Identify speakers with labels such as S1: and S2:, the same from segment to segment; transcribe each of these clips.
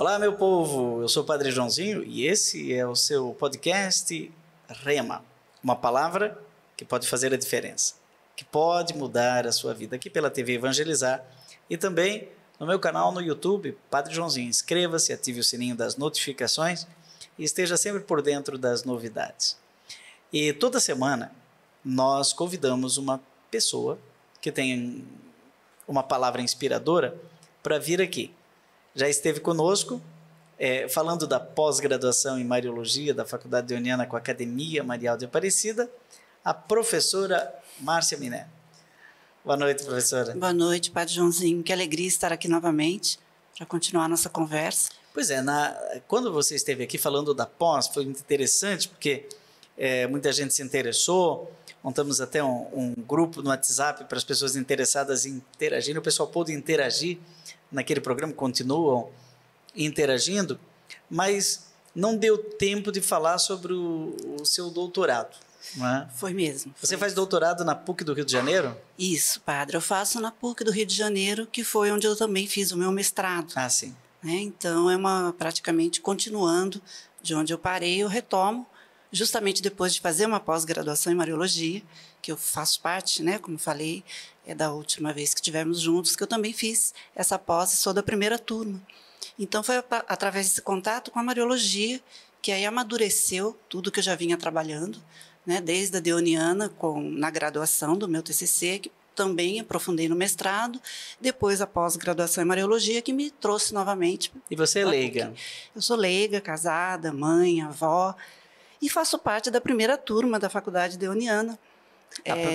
S1: Olá, meu povo, eu sou o Padre Joãozinho e esse é o seu podcast Rema, uma palavra que pode fazer a diferença, que pode mudar a sua vida, aqui pela TV Evangelizar e também no meu canal no YouTube, Padre Joãozinho. Inscreva-se, ative o sininho das notificações e esteja sempre por dentro das novidades. E toda semana nós convidamos uma pessoa que tem uma palavra inspiradora para vir aqui. Já esteve conosco, falando da pós-graduação em Mariologia da Faculdade Deoniana com a Academia Marial de Aparecida, a professora Márcia Miné. Boa noite, professora.
S2: Boa noite, Padre Joãozinho. Que alegria estar aqui novamente para continuar a nossa conversa.
S1: Pois é, quando você esteve aqui falando da pós, foi muito interessante, porque muita gente se interessou, montamos até um grupo no WhatsApp para as pessoas interessadas em interagir, o pessoal pôde interagir naquele programa, continuam interagindo, mas não deu tempo de falar sobre o seu doutorado, não é?
S2: Foi mesmo.
S1: Você faz doutorado na PUC do Rio de Janeiro?
S2: Isso, padre. Eu faço na PUC do Rio de Janeiro, que foi onde eu também fiz o meu mestrado.
S1: Ah, sim.
S2: Então, praticamente continuando de onde eu parei, eu retomo, justamente depois de fazer uma pós-graduação em Mariologia, que eu faço parte, como falei, da última vez que estivemos juntos, que eu também fiz essa pós e sou da primeira turma. Então, foi através desse contato com a Mariologia que aí amadureceu tudo que eu já vinha trabalhando, desde a Deoniana, na graduação do meu TCC, que também aprofundei no mestrado, depois a pós-graduação em Mariologia, que me trouxe novamente.
S1: E você é leiga?
S2: Eu sou leiga, casada, mãe, avó, e faço parte da primeira turma da Faculdade Deoniana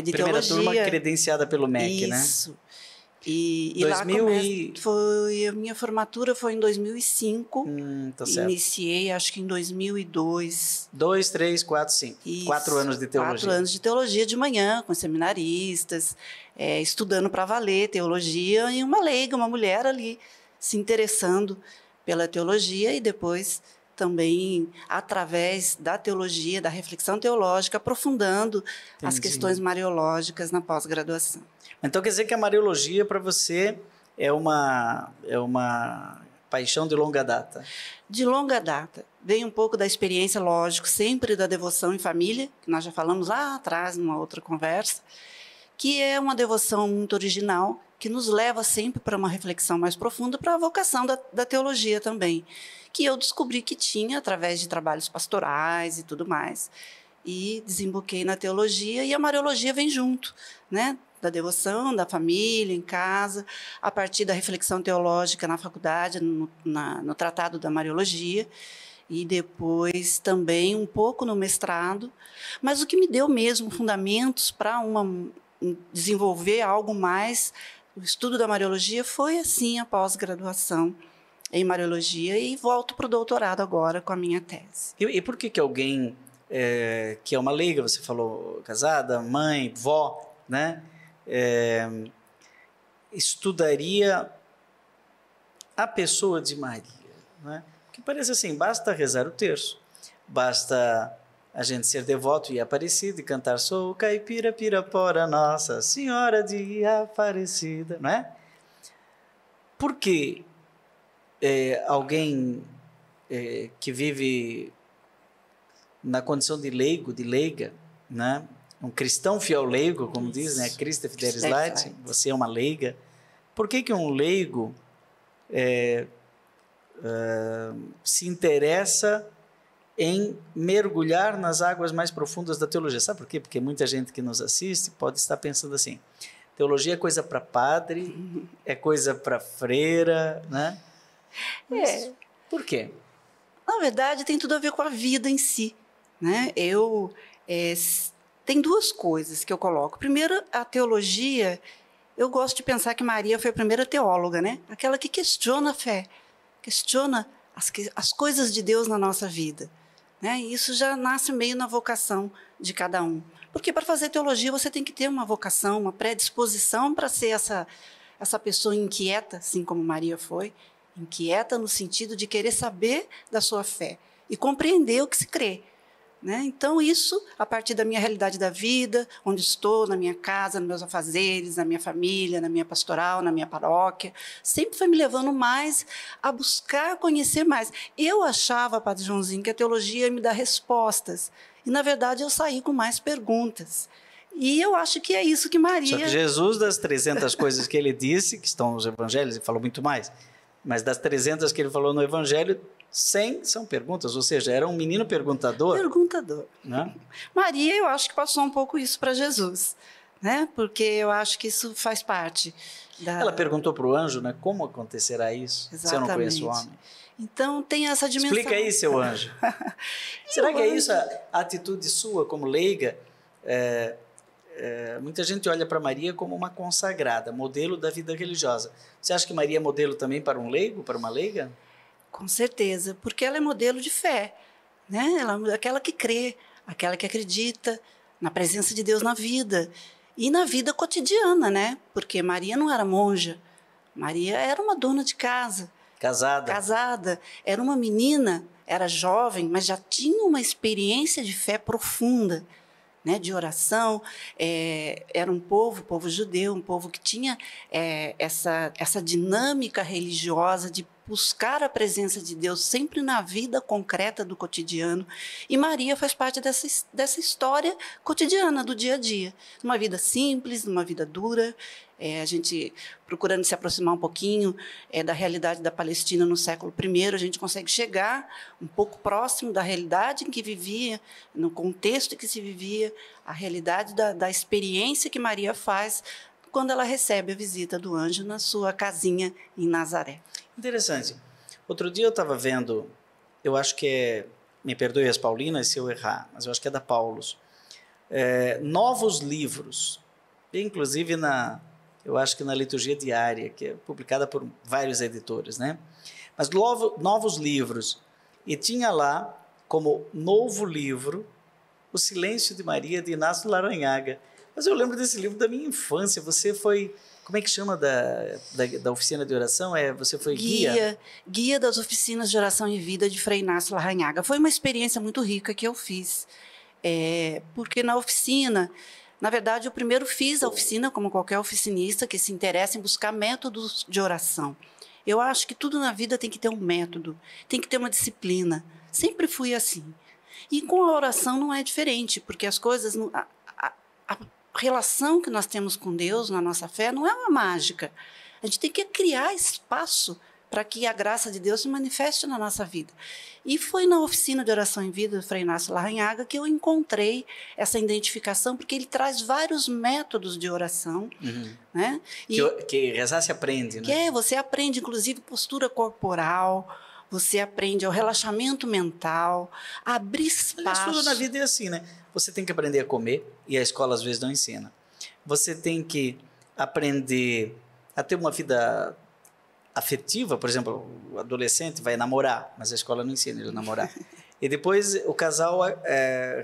S2: de
S1: primeira
S2: Teologia.
S1: Turma credenciada pelo MEC, né?
S2: Isso. E
S1: 2000
S2: a minha formatura foi em 2005.
S1: Tá certo.
S2: Iniciei, acho que em 2002.
S1: 2, 3, 4, 5.
S2: Isso,
S1: 4 anos de teologia.
S2: 4 anos de teologia de manhã, com seminaristas, estudando para valer teologia, e uma leiga, uma mulher ali, se interessando pela teologia e depois também através da teologia, da reflexão teológica, aprofundando as questões mariológicas na pós-graduação.
S1: Então quer dizer que a Mariologia para você é uma paixão de longa data?
S2: De longa data. Vem um pouco da experiência, lógico, sempre da devoção em família, que nós já falamos lá atrás, numa outra conversa, que é uma devoção muito original, que nos leva sempre para uma reflexão mais profunda, para a vocação da teologia também, que eu descobri que tinha através de trabalhos pastorais e tudo mais. E desemboquei na teologia, e a Mariologia vem junto, da devoção, da família, em casa, a partir da reflexão teológica na faculdade, no Tratado da Mariologia, e depois também um pouco no mestrado. Mas o que me deu mesmo fundamentos para desenvolver algo mais, o estudo da Mariologia, foi assim a pós-graduação em Mariologia, e volto para o doutorado agora com a minha tese.
S1: E por que alguém que é uma leiga, você falou casada, mãe, vó, estudaria a pessoa de Maria? Porque parece assim, basta rezar o terço, basta a gente ser devoto e Aparecida e cantar "Sou caipira, Pirapora, Nossa Senhora de Aparecida", não é? Por que alguém que vive na condição de leigo, de leiga, um cristão fiel leigo, como diz, Christe Fidelis Laici, você é uma leiga. Por que um leigo se interessa em mergulhar nas águas mais profundas da teologia? Sabe por quê? Porque muita gente que nos assiste pode estar pensando assim: teologia é coisa para padre, é coisa para freira, Mas por quê?
S2: Na verdade, tem tudo a ver com a vida em si. Tem duas coisas que eu coloco. Primeiro, a teologia, eu gosto de pensar que Maria foi a primeira teóloga, aquela que questiona a fé, questiona as coisas de Deus na nossa vida. E isso já nasce meio na vocação de cada um. Porque para fazer teologia você tem que ter uma vocação, uma predisposição para ser essa pessoa inquieta, assim como Maria foi, inquieta no sentido de querer saber da sua fé e compreender o que se crê. né? Então, isso, a partir da minha realidade da vida, onde estou, na minha casa, nos meus afazeres, na minha família, na minha pastoral, na minha paróquia, sempre foi me levando mais a buscar conhecer mais. Eu achava, Padre Joãozinho, que a teologia ia me dar respostas. E, na verdade, eu saí com mais perguntas. E eu acho que é isso que Maria...
S1: Só que Jesus, das 300 coisas que ele disse, que estão nos evangelhos, ele falou muito mais, mas das 300 que ele falou no evangelho, 100 são perguntas, ou seja, era um menino perguntador.
S2: Perguntador.
S1: Né?
S2: Maria, eu acho que passou um pouco isso para Jesus, né? Porque eu acho que isso faz parte da...
S1: Ela perguntou para o anjo, né, como acontecerá isso,
S2: Exatamente.
S1: se eu não conheço o homem?
S2: Então, tem essa dimensão.
S1: Explica aí, seu anjo. Será que é isso a atitude sua como leiga? Muita gente olha para Maria como uma consagrada, modelo da vida religiosa. Você acha que Maria é modelo também para um leigo, para uma leiga?
S2: Com certeza, porque ela é modelo de fé, né? Ela é aquela que crê, aquela que acredita na presença de Deus na vida e na vida cotidiana, né? Porque Maria não era monja, Maria era uma dona de casa. Casada. Era uma menina, era jovem, mas já tinha uma experiência de fé profunda, né, de oração. Era um povo judeu, um povo que tinha essa dinâmica religiosa de buscar a presença de Deus sempre na vida concreta do cotidiano. E Maria faz parte dessa história cotidiana, do dia a dia. Uma vida simples, uma vida dura, a gente procurando se aproximar um pouquinho da realidade da Palestina no século I, a gente consegue chegar um pouco próximo da realidade em que vivia, no contexto em que se vivia, a realidade da experiência que Maria faz quando ela recebe a visita do anjo na sua casinha em Nazaré.
S1: Interessante. Outro dia eu estava vendo, eu acho que me perdoe as Paulinas se eu errar, mas eu acho que é da Paulus, novos livros, inclusive eu acho que na Liturgia Diária, que é publicada por vários editores, né? Mas novos livros. E tinha lá, como novo livro, O Silêncio de Maria, de Inácio Laranhaga. Mas eu lembro desse livro da minha infância. Você foi... Como é que chama da oficina de oração? Você foi guia?
S2: Guia das oficinas de oração e vida de Frei Inácio Laranhaga. Foi uma experiência muito rica que eu fiz. Porque na oficina... Na verdade, eu primeiro fiz a oficina, como qualquer oficinista que se interessa em buscar métodos de oração. Eu acho que tudo na vida tem que ter um método, tem que ter uma disciplina. Sempre fui assim. E com a oração não é diferente, porque as coisas... A relação que nós temos com Deus na nossa fé não é uma mágica. A gente tem que criar espaço para que a graça de Deus se manifeste na nossa vida. E foi na oficina de oração em vida do Frei Inácio Laranhaga que eu encontrei essa identificação, porque ele traz vários métodos de oração. Né?
S1: Que rezar se aprende, né?
S2: Você aprende, inclusive, postura corporal, você aprende o relaxamento mental, a abrir espaço.
S1: Tudo na vida é assim, né? Você tem que aprender a comer, e a escola às vezes não ensina. Você tem que aprender a ter uma vida afetiva, por exemplo, o adolescente vai namorar, mas a escola não ensina ele a namorar. E depois o casal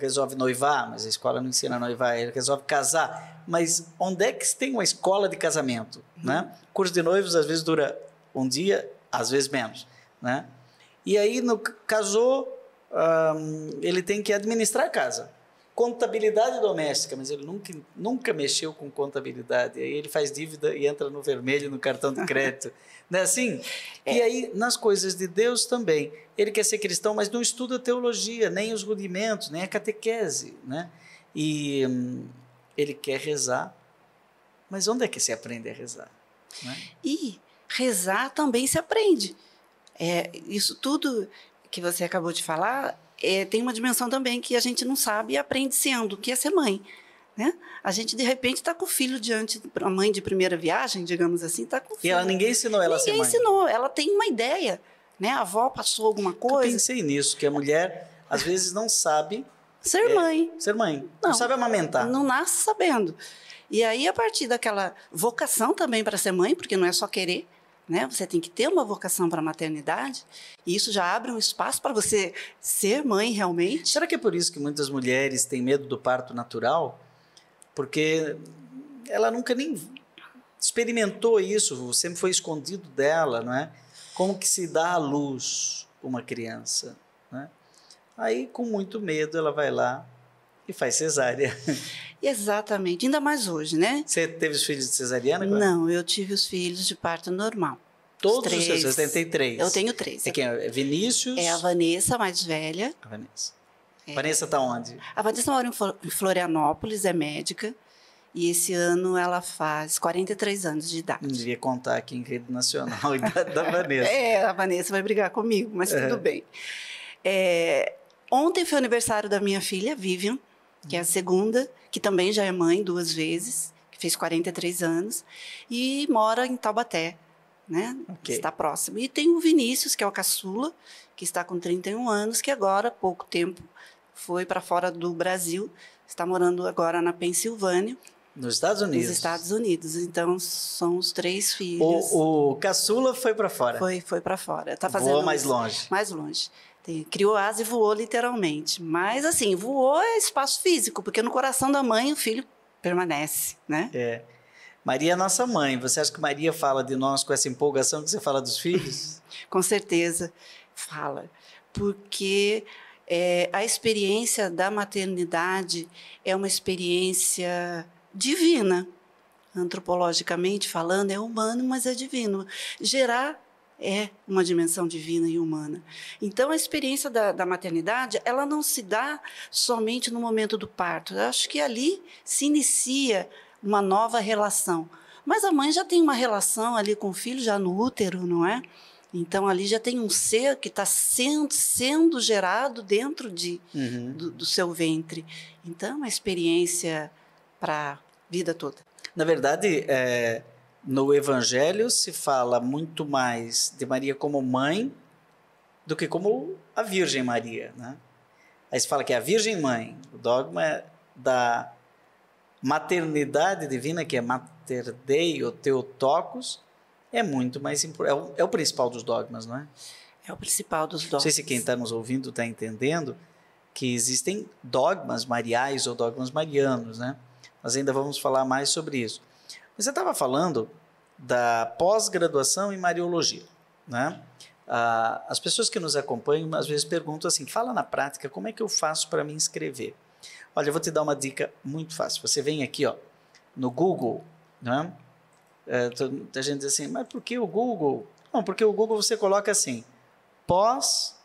S1: resolve noivar, mas a escola não ensina a noivar, ele resolve casar. Mas onde é que se tem uma escola de casamento? Né? O curso de noivos às vezes dura um dia, às vezes menos. Né? E aí, casou, ele tem que administrar a casa. Contabilidade doméstica, mas ele nunca mexeu com contabilidade. Aí ele faz dívida e entra no vermelho no cartão de crédito. Não é assim? E aí, nas coisas de Deus também. Ele quer ser cristão, mas não estuda teologia, nem os rudimentos, nem a catequese. Né? E ele quer rezar, mas onde é que se aprende a rezar? Né?
S2: E rezar também se aprende. Isso tudo que você acabou de falar... tem uma dimensão também que a gente não sabe e aprende sendo, que é ser mãe. Né? A gente, de repente, está com o filho diante, a mãe de primeira viagem, digamos assim, está com o filho.
S1: E ninguém ensinou ela a ser mãe?
S2: Ninguém ensinou, ela tem uma ideia. Né? A avó passou alguma coisa.
S1: Eu pensei nisso, que a mulher, às vezes, não sabe...
S2: Ser mãe.
S1: Ser mãe. Não sabe amamentar.
S2: Não nasce sabendo. E aí, a partir daquela vocação também para ser mãe, porque não é só querer, né? Você tem que ter uma vocação para a maternidade, e isso já abre um espaço para você ser mãe realmente.
S1: Será que é por isso que muitas mulheres têm medo do parto natural? Porque ela nunca nem experimentou isso, sempre foi escondido dela, não é? Como que se dá à luz uma criança, né? Aí, com muito medo, ela vai lá e faz cesárea.
S2: Exatamente, ainda mais hoje, né?
S1: Você teve os filhos de cesariana? Agora?
S2: Não, eu tive os filhos de parto normal.
S1: Todos os seus? Você tem 3?
S2: Eu tenho 3.
S1: É quem? É Vinícius?
S2: É a Vanessa, a mais velha.
S1: A Vanessa. Vanessa está onde?
S2: A Vanessa mora em Florianópolis, é médica. E esse ano ela faz 43 anos de idade.
S1: Não devia contar aqui em rede nacional a idade da Vanessa.
S2: A Vanessa vai brigar comigo, mas tudo bem. Ontem foi o aniversário da minha filha, Vivian, que é a segunda, que também já é mãe 2 vezes, que fez 43 anos, e mora em Taubaté, né?
S1: Okay.
S2: Está próximo. E tem o Vinícius, que é o caçula, que está com 31 anos, que agora, há pouco tempo, foi para fora do Brasil, está morando agora na Pensilvânia.
S1: Nos Estados Unidos?
S2: Nos Estados Unidos. Então, são os 3 filhos.
S1: O caçula foi para fora?
S2: Foi para fora. Tá fazendo
S1: voou mais longe?
S2: Mais longe. Criou asa e voou literalmente. Mas, assim, voou é espaço físico, porque no coração da mãe o filho permanece, né?
S1: Maria é nossa mãe. Você acha que Maria fala de nós com essa empolgação que você fala dos filhos?
S2: Com certeza fala. Porque a experiência da maternidade é uma experiência divina. Antropologicamente falando, é humano, mas é divino. Gerar é uma dimensão divina e humana. Então, a experiência da maternidade, ela não se dá somente no momento do parto. Eu acho que ali se inicia uma nova relação. Mas a mãe já tem uma relação ali com o filho, já no útero, não é? Então, ali já tem um ser que está sendo gerado dentro do seu ventre. Então, é uma experiência para a vida toda.
S1: Na verdade, no Evangelho se fala muito mais de Maria como mãe do que como a Virgem Maria, né? Aí se fala que é a Virgem Mãe, o dogma da maternidade divina, que é Mater Dei ou Theotokos, é muito mais importante, é o principal dos dogmas, não é?
S2: É o principal dos dogmas.
S1: Não sei se quem está nos ouvindo está entendendo que existem dogmas mariais ou dogmas marianos, né? Nós ainda vamos falar mais sobre isso. Você estava falando da pós-graduação em Mariologia, né? As pessoas que nos acompanham às vezes perguntam assim, fala na prática, como é que eu faço para me inscrever? Olha, eu vou te dar uma dica muito fácil. Você vem aqui, ó, no Google, né? A gente diz assim, mas por que o Google? Não, porque o Google você coloca assim, vamos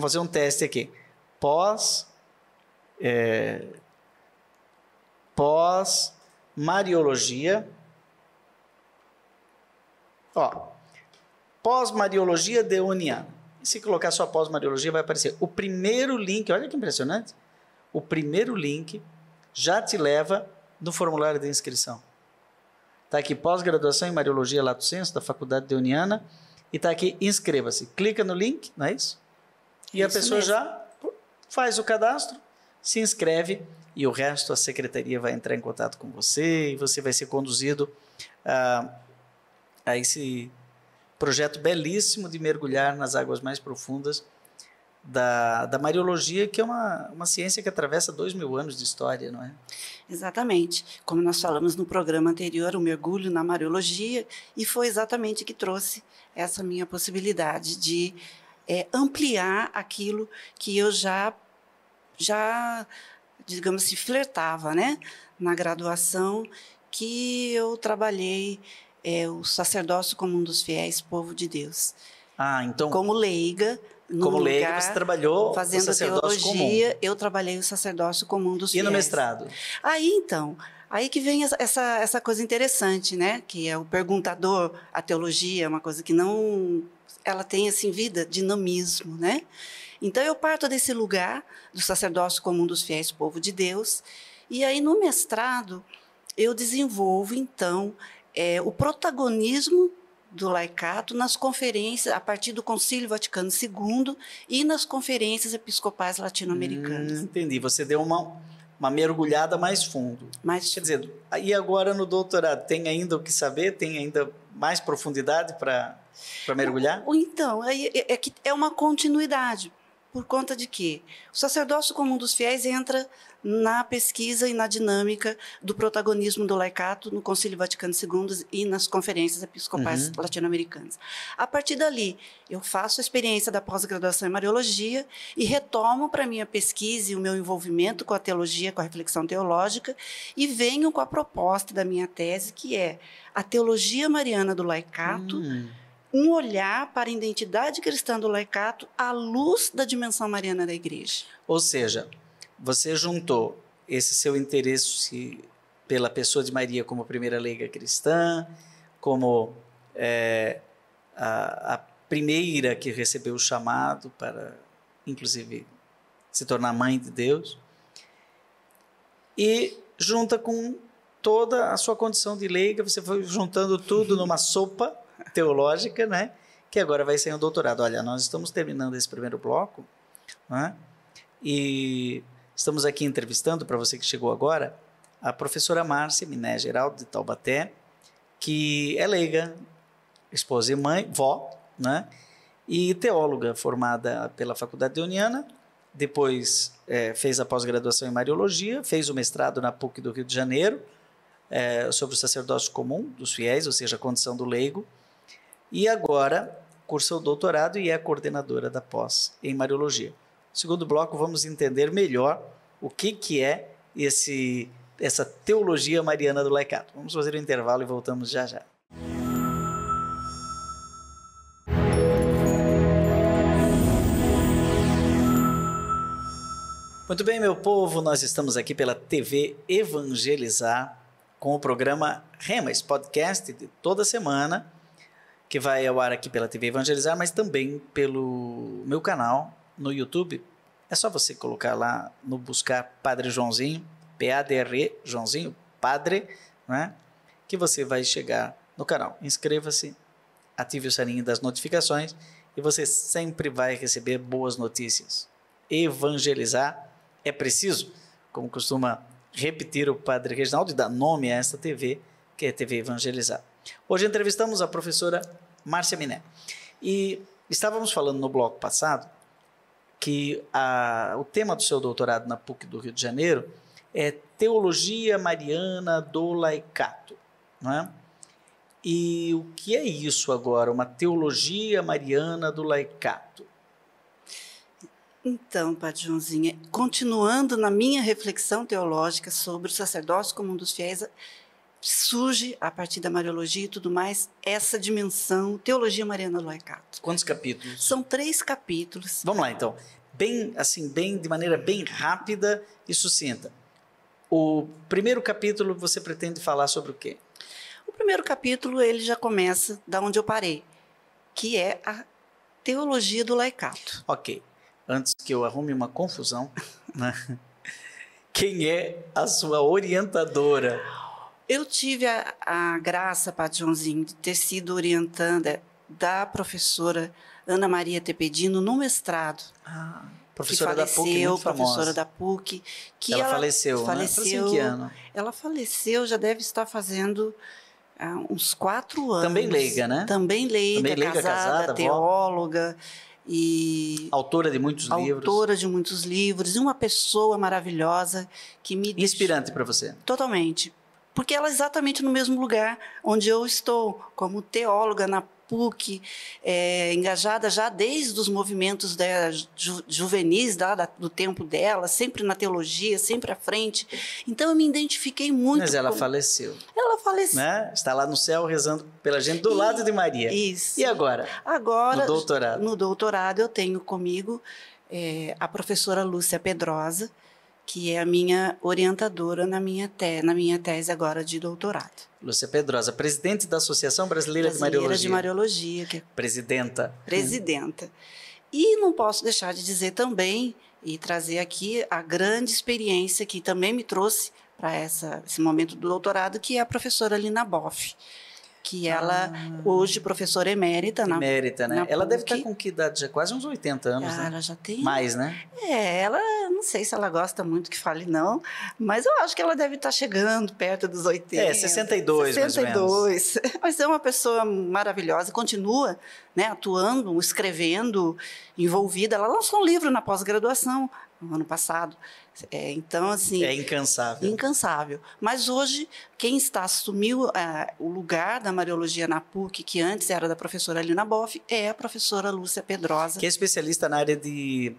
S1: fazer um teste aqui, pós-Mariologia, pós-Mariologia deoniana. E se colocar só pós-Mariologia, vai aparecer o primeiro link, olha que impressionante, o primeiro link já te leva no formulário de inscrição. Está aqui, pós-graduação em Mariologia Lato Sensu, da Faculdade Deoniana, e está aqui, inscreva-se. Clica no link, não é isso? E a pessoa mesmo. Já faz o cadastro, se inscreve, e o resto a secretaria vai entrar em contato com você, e você vai ser conduzido a esse projeto belíssimo de mergulhar nas águas mais profundas da Mariologia, que é uma ciência que atravessa 2000 anos de história, não é?
S2: Exatamente. Como nós falamos no programa anterior, o mergulho na Mariologia, e foi exatamente que trouxe essa minha possibilidade de ampliar aquilo que eu já digamos assim, flertava, né? Na graduação, que eu trabalhei o sacerdócio comum dos fiéis, povo de Deus.
S1: Então...
S2: Como leiga...
S1: Como leiga, você trabalhou
S2: fazendo
S1: o sacerdócio
S2: teologia,
S1: comum.
S2: eu trabalhei o sacerdócio comum dos fiéis.
S1: E no mestrado?
S2: Aí que vem essa coisa interessante, né? Que é o perguntador, a teologia, uma coisa que não... Ela tem, assim, vida, dinamismo, né? Então, eu parto desse lugar do sacerdócio comum dos fiéis, povo de Deus, e aí, no mestrado, eu desenvolvo, então, o protagonismo do laicato nas conferências, a partir do Concílio Vaticano II e nas conferências episcopais latino-americanas.
S1: Entendi. Você deu uma mergulhada mais fundo. Quer dizer, e agora no doutorado, tem ainda o que saber? Tem ainda mais profundidade para mergulhar?
S2: Então, é uma continuidade. Por conta de quê? O sacerdócio comum dos fiéis entra na pesquisa e na dinâmica do protagonismo do laicato no Concílio Vaticano II e nas conferências episcopais latino-americanas. A partir dali, eu faço a experiência da pós-graduação em Mariologia e retomo para a minha pesquisa e o meu envolvimento com a teologia, com a reflexão teológica, e venho com a proposta da minha tese, que é a teologia mariana do laicato, um olhar para a identidade cristã do laicato à luz da dimensão mariana da Igreja.
S1: Ou seja, você juntou esse seu interesse pela pessoa de Maria como primeira leiga cristã, como a primeira que recebeu o chamado para, inclusive, se tornar mãe de Deus, e junta com toda a sua condição de leiga, você foi juntando tudo numa sopa teológica, né? Que agora vai ser um doutorado. Olha, nós estamos terminando esse primeiro bloco, né? E estamos aqui entrevistando, para você que chegou agora, a professora Márcia Miné Geraldo, de Taubaté, que é leiga, esposa e mãe, vó, né? E teóloga, formada pela Faculdade Uniana, depois fez a pós-graduação em Mariologia, fez o mestrado na PUC do Rio de Janeiro, sobre o sacerdócio comum dos fiéis, ou seja, a condição do leigo, e agora cursa o doutorado e é coordenadora da pós em Mariologia. No segundo bloco, vamos entender melhor o que é essa teologia mariana do laicato. Vamos fazer um intervalo e voltamos já já. Muito bem, meu povo, nós estamos aqui pela TV Evangelizar com o programa Rema, esse podcast de toda semana, que vai ao ar aqui pela TV Evangelizar, mas também pelo meu canal no YouTube. É só você colocar lá no buscar Padre Joãozinho, P-A-D-R-E, Joãozinho, Padre, né? Que você vai chegar no canal. Inscreva-se, ative o sininho das notificações e você sempre vai receber boas notícias. Evangelizar é preciso, como costuma repetir o Padre Reginaldo, e dar nome a esta TV, que é a TV Evangelizar. Hoje entrevistamos a professora Márcia Miné. E estávamos falando no bloco passado que o tema do seu doutorado na PUC do Rio de Janeiro é Teologia Mariana do Laicato, não é? E o que é isso agora, uma teologia mariana do laicato?
S2: Então, Padre Joãozinho, continuando na minha reflexão teológica sobre o sacerdócio comum dos fiéis, surge, a partir da Mariologia e tudo mais, essa dimensão, teologia mariana do laicato.
S1: Quantos capítulos?
S2: São 3 capítulos.
S1: Vamos lá, então. De maneira bem rápida e sucinta. O primeiro capítulo você pretende falar sobre o quê?
S2: O primeiro capítulo, ele já começa da onde eu parei, que é a teologia do laicato.
S1: Ok. Antes que eu arrume uma confusão, né? Quem é a sua orientadora?
S2: Eu tive a graça, Padre Joãozinho, de ter sido orientanda da professora Ana Maria Tepedino no mestrado.
S1: Professora da PUC, muito famosa.
S2: Professora da PUC. Que
S1: ela faleceu, né? Faleceu em que ano?
S2: Ela faleceu, já deve estar fazendo uns 4 anos.
S1: Também leiga, né?
S2: Também leiga, casada, teóloga. E
S1: autora de muitos livros.
S2: Autora de muitos livros. E uma pessoa maravilhosa que me...
S1: Inspirante para você.
S2: Totalmente. Porque ela é exatamente no mesmo lugar onde eu estou, como teóloga na PUC, engajada já desde os movimentos juvenis do tempo dela, sempre na teologia, sempre à frente. Então eu me identifiquei muito.
S1: Mas ela faleceu.
S2: Ela faleceu.
S1: Né? Está lá no céu rezando pela gente do lado de Maria.
S2: Isso.
S1: E agora?
S2: Agora,
S1: no doutorado.
S2: No doutorado eu tenho comigo a professora Lúcia Pedrosa, que é a minha orientadora na minha tese agora de doutorado.
S1: Lúcia Pedrosa, presidente da Associação Brasileira de
S2: Mariologia. Que é
S1: Presidenta.
S2: E não posso deixar de dizer também, e trazer aqui a grande experiência que também me trouxe para esse momento do doutorado, que é a professora Lina Boff, que ela, hoje, professora emérita.
S1: Emérita, né?
S2: Na
S1: ela
S2: PUC.
S1: deve estar com que idade? Já quase uns 80 anos, né?
S2: Ela já tem...
S1: Mais, né?
S2: Ela, não sei se ela gosta muito que fale não, mas eu acho que ela deve estar chegando perto dos 80.
S1: 62, mais ou menos.
S2: Mas é uma pessoa maravilhosa, continua, né, atuando, escrevendo, envolvida. Ela lançou um livro na pós-graduação, no ano passado. Então, assim...
S1: É incansável.
S2: Incansável. Mas hoje, quem assumiu o lugar da Mariologia na PUC, que antes era da professora Lina Boff, é a professora Lúcia Pedrosa.
S1: Que é especialista na área de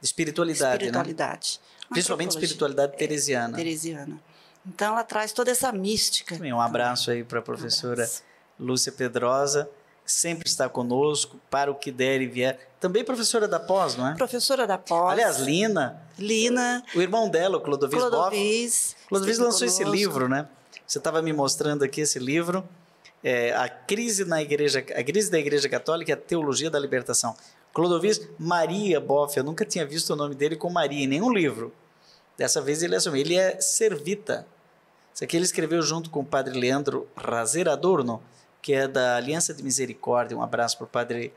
S1: espiritualidade,
S2: Espiritualidade.
S1: Né? Principalmente espiritualidade teresiana.
S2: Teresiana. Então, ela traz toda essa mística.
S1: Também um abraço aí para a professora Lúcia Pedrosa, que sempre está conosco, para o que der e vier. Também professora da pós, não é?
S2: Professora da pós.
S1: Aliás, Lina.
S2: O
S1: irmão dela, o Clodovis Boff. Clodovis lançou
S2: conosco.
S1: Esse livro, né? Você estava me mostrando aqui esse livro, a crise da Igreja Católica e a Teologia da Libertação. Clodovis Maria Boff, eu nunca tinha visto o nome dele com Maria em nenhum livro. Dessa vez ele assumiu. Ele é servita. Isso aqui ele escreveu junto com o padre Leandro Razer Adorno, que é da Aliança de Misericórdia. Um abraço para o padre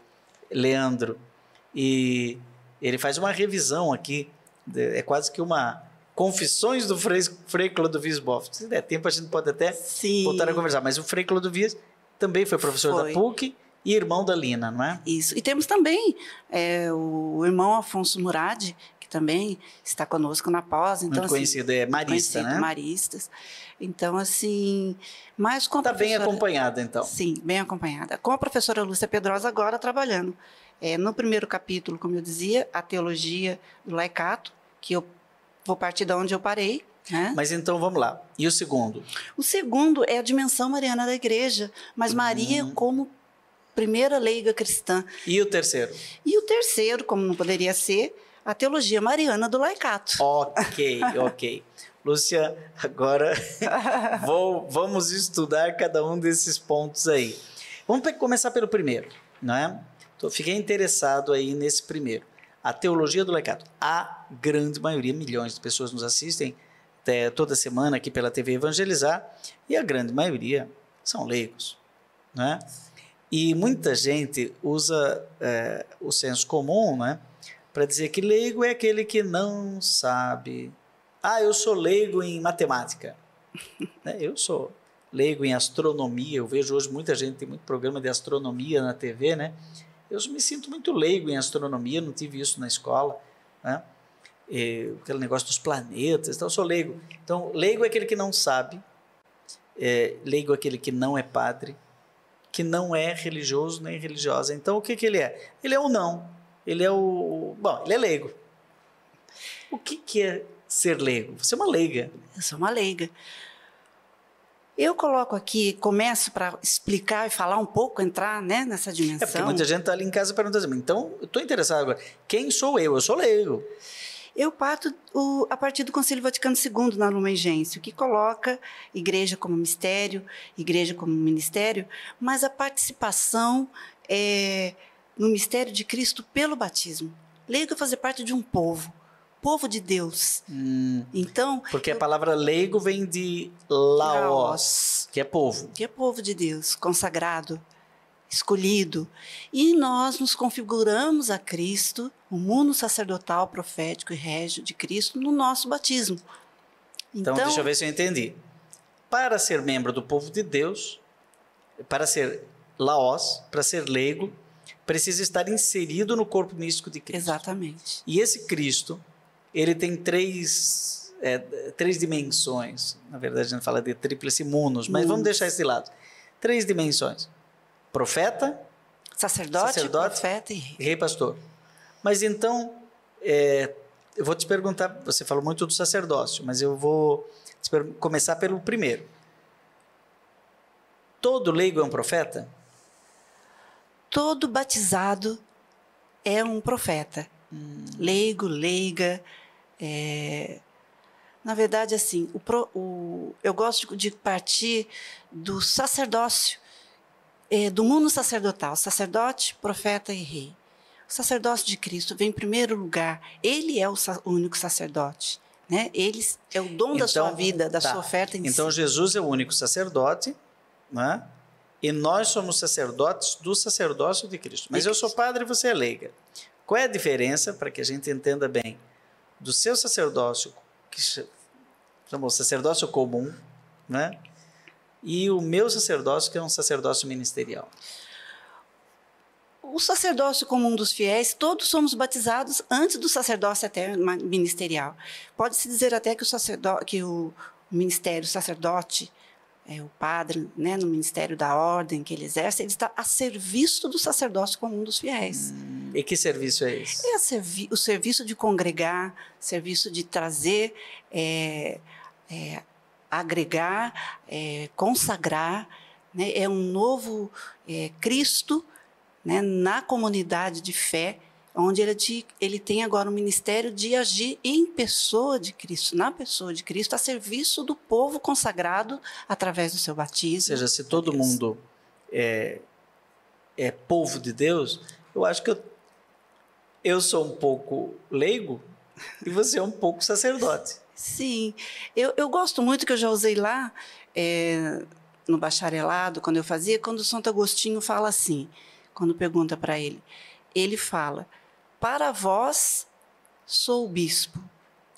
S1: Leandro. E ele faz uma revisão aqui, quase que uma confissões do Frei Clodovis Boff. Se der tempo, a gente pode até voltar a conversar. Mas o Frei Clodovis também foi professor da PUC e irmão da Lina, não é?
S2: Isso. E temos também o irmão Afonso Murad, que também está conosco na pós. Então,
S1: muito conhecido, é marista, né?
S2: Maristas. Então, assim, mais com a
S1: professora... Está bem acompanhada, então.
S2: Sim, bem acompanhada. Com a professora Lúcia Pedrosa agora trabalhando. No primeiro capítulo, como eu dizia, a teologia do laicato, que eu vou partir de onde eu parei. Né?
S1: Mas então, vamos lá. E o segundo?
S2: O segundo é a dimensão mariana da igreja, mas Maria como primeira leiga cristã.
S1: E o terceiro?
S2: E o terceiro, como não poderia ser, a teologia mariana do laicato.
S1: Ok. Lúcia, agora vamos estudar cada um desses pontos aí. Vamos começar pelo primeiro, não é? Fiquei interessado aí nesse primeiro. A teologia do laicato. A grande maioria, milhões de pessoas nos assistem toda semana aqui pela TV Evangelizar, e a grande maioria são leigos, né? E muita gente usa o senso comum, né, para dizer que leigo é aquele que não sabe. Eu sou leigo em matemática. Eu sou leigo em astronomia. Eu vejo hoje muita gente, tem muito programa de astronomia na TV, né? Eu me sinto muito leigo em astronomia, não tive isso na escola, né? Aquele negócio dos planetas, então eu sou leigo. Então, leigo é aquele que não sabe, leigo é aquele que não é padre, que não é religioso nem religiosa. Então, o que ele é? Ele é o não. Ele é ele é leigo. O que é ser leigo? Você é uma leiga.
S2: Eu sou uma leiga. Eu coloco aqui, começo para explicar e falar um pouco, entrar, né, nessa dimensão.
S1: Porque muita gente está ali em casa perguntando assim, então, eu estou interessado agora. Quem sou eu? Eu sou leigo.
S2: Eu parto a partir do Concílio Vaticano II, na Lumen Gentium, que coloca igreja como mistério, igreja como ministério, mas a participação no mistério de Cristo pelo batismo. Leigo é fazer parte de um povo de Deus. Então,
S1: porque a palavra leigo vem de laos, que é povo.
S2: Que é povo de Deus, consagrado, escolhido. E nós nos configuramos a Cristo, o mundo sacerdotal, profético e régio de Cristo, no nosso batismo.
S1: Então, deixa eu ver se eu entendi. Para ser membro do povo de Deus, para ser laos, para ser leigo, precisa estar inserido no corpo místico de Cristo.
S2: Exatamente.
S1: E esse Cristo, ele tem três dimensões. Na verdade, a gente fala de tríplice munus, mas vamos deixar isso de lado. 3 dimensões. Profeta,
S2: sacerdote, profeta e
S1: rei pastor. Mas então, eu vou te perguntar, você falou muito do sacerdócio, mas eu vou começar pelo primeiro. Todo leigo é um profeta?
S2: Todo batizado é um profeta. Leigo, leiga. Na verdade, assim, eu gosto de partir do sacerdócio, do mundo sacerdotal, sacerdote, profeta e rei. O sacerdócio de Cristo vem em primeiro lugar. Ele é o único sacerdote, né? Ele é o dom da sua vida, da sua oferta em si.
S1: Então, Jesus é o único sacerdote, né? E nós somos sacerdotes do sacerdócio de Cristo. Mas eu sou padre e você é leiga. Qual é a diferença, para que a gente entenda bem, do seu sacerdócio, que chamou sacerdócio comum, né? E o meu sacerdócio, que é um sacerdócio ministerial?
S2: O sacerdócio comum dos fiéis, todos somos batizados antes do sacerdócio até ministerial. Pode-se dizer até que o ministério, o sacerdote, o padre, né, no ministério da ordem que ele exerce, ele está a serviço do sacerdócio comum dos fiéis.
S1: E que serviço é esse?
S2: É o serviço de congregar, serviço de trazer, agregar, consagrar, né, é um novo Cristo, né, na comunidade de fé, onde ele tem agora um ministério de agir em pessoa de Cristo, na pessoa de Cristo, a serviço do povo consagrado através do seu batismo.
S1: Ou seja, se todo mundo é povo de Deus, eu acho que eu sou um pouco leigo e você é um pouco sacerdote.
S2: Sim, eu gosto muito, que eu já usei lá no bacharelado, quando eu fazia, quando o Santo Agostinho fala assim, quando pergunta para ele, ele fala: para vós sou bispo,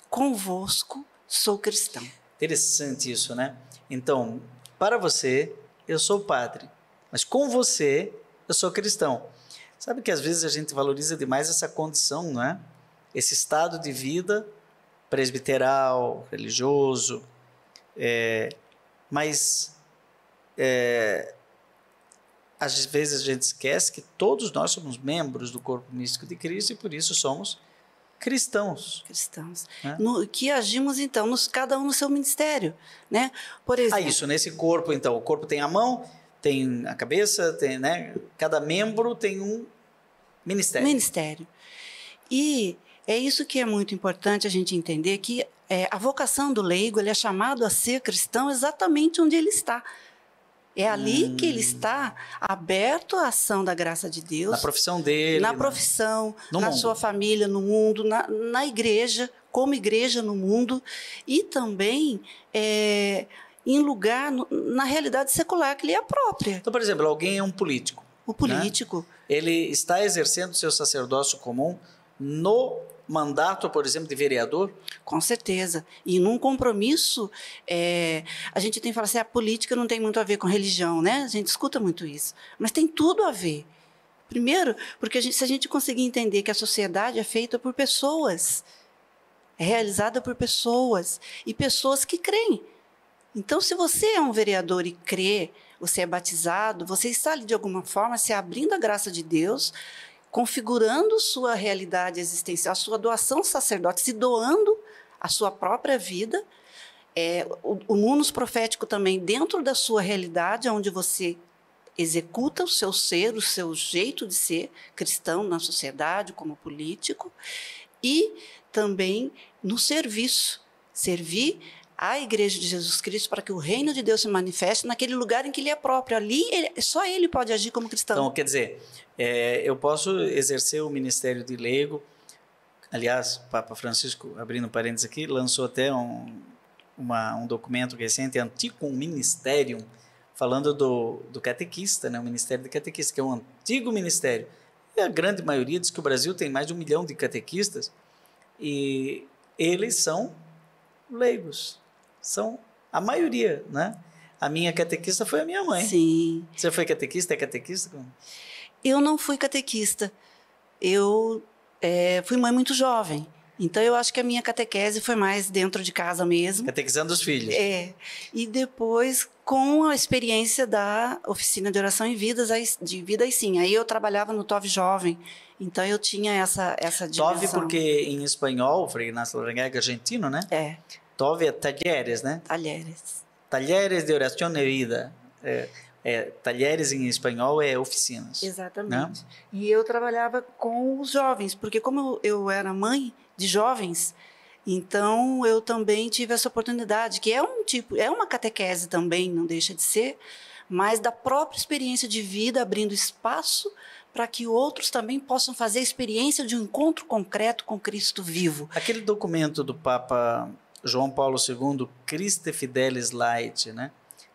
S2: convosco sou cristão.
S1: Interessante isso, né? Então, para você, eu sou padre, mas com você, eu sou cristão. Sabe que às vezes a gente valoriza demais essa condição, não é? Esse estado de vida presbiteral, religioso, mas às vezes a gente esquece que todos nós somos membros do corpo místico de Cristo e por isso somos cristãos.
S2: Cristãos.
S1: Né?
S2: Que agimos, então, cada um no seu ministério. Né? Por exemplo,
S1: isso, nesse corpo, então, o corpo tem a mão, tem a cabeça, tem, né? Cada membro tem um ministério.
S2: E é isso que é muito importante a gente entender, que a vocação do leigo, ele é chamado a ser cristão exatamente onde ele está. É ali que ele está aberto à ação da graça de Deus.
S1: Na profissão dele.
S2: Na profissão,
S1: na
S2: mundo. Sua família, no mundo, na igreja, como igreja no mundo. E também em lugar, na realidade secular que lhe é própria.
S1: Então, por exemplo, alguém é um político.
S2: O político.
S1: Né? Ele está exercendo seu sacerdócio comum no mandato, por exemplo, de vereador?
S2: Com certeza. E num compromisso, a gente tem que falar assim, a política não tem muito a ver com religião, né? A gente escuta muito isso. Mas tem tudo a ver. Primeiro, porque se a gente conseguir entender que a sociedade é feita por pessoas, é realizada por pessoas, e pessoas que creem. Então, se você é um vereador e crê, você é batizado, você está ali de alguma forma se abrindo à graça de Deus, configurando sua realidade existencial, sua doação sacerdote, se doando a sua própria vida, o munus profético também dentro da sua realidade, onde você executa o seu ser, o seu jeito de ser cristão na sociedade, como político, e também no serviço, servir à Igreja de Jesus Cristo para que o reino de Deus se manifeste naquele lugar em que ele é próprio. Ali, só ele pode agir como cristão.
S1: Então, quer dizer, eu posso exercer o ministério de leigo. Aliás, o Papa Francisco, abrindo parênteses aqui, lançou até um documento recente, Anticum Ministerium, falando do catequista, né? O ministério de catequista, que é um antigo ministério. E a grande maioria diz que o Brasil tem mais de 1 milhão de catequistas e eles são leigos. São a maioria, né? A minha catequista foi a minha mãe.
S2: Sim.
S1: Você foi catequista? É catequista?
S2: Eu não fui catequista. Eu fui mãe muito jovem. Então, eu acho que a minha catequese foi mais dentro de casa mesmo.
S1: Catequizando os filhos.
S2: E depois, com a experiência da oficina de oração e de vida e sim. Aí eu trabalhava no TOV Jovem. Então, eu tinha essa dimensão.
S1: TOV porque em espanhol, Frei Ignacio Larrañaga é argentino, né? TOV é talleres, né?
S2: Talleres.
S1: Talleres de oração e vida. Talleres em espanhol é oficinas.
S2: Exatamente.
S1: Né?
S2: E eu trabalhava com os jovens, porque como eu era mãe de jovens, então eu também tive essa oportunidade, que é uma catequese também, não deixa de ser, mas da própria experiência de vida, abrindo espaço para que outros também possam fazer a experiência de um encontro concreto com Cristo vivo.
S1: Aquele documento do Papa João Paulo II, Christe Fidelis Laity, né?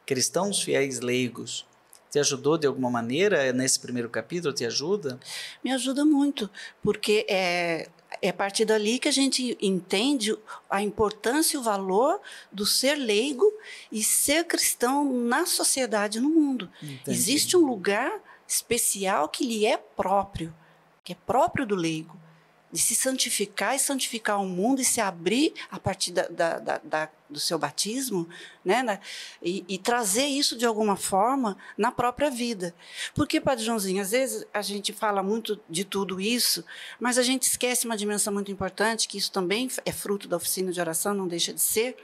S1: Cristãos fiéis leigos, te ajudou de alguma maneira nesse primeiro capítulo? Te ajuda?
S2: Me ajuda muito, porque é a partir dali que a gente entende a importância e o valor do ser leigo e ser cristão na sociedade, no mundo.
S1: Entendi.
S2: Existe um lugar especial que lhe é próprio, que é próprio do leigo, de se santificar e santificar o mundo e se abrir a partir do seu batismo, né? E trazer isso de alguma forma na própria vida. Porque, Padre Joãozinho, às vezes a gente fala muito de tudo isso, mas a gente esquece uma dimensão muito importante, que isso também é fruto da oficina de oração, não deixa de ser,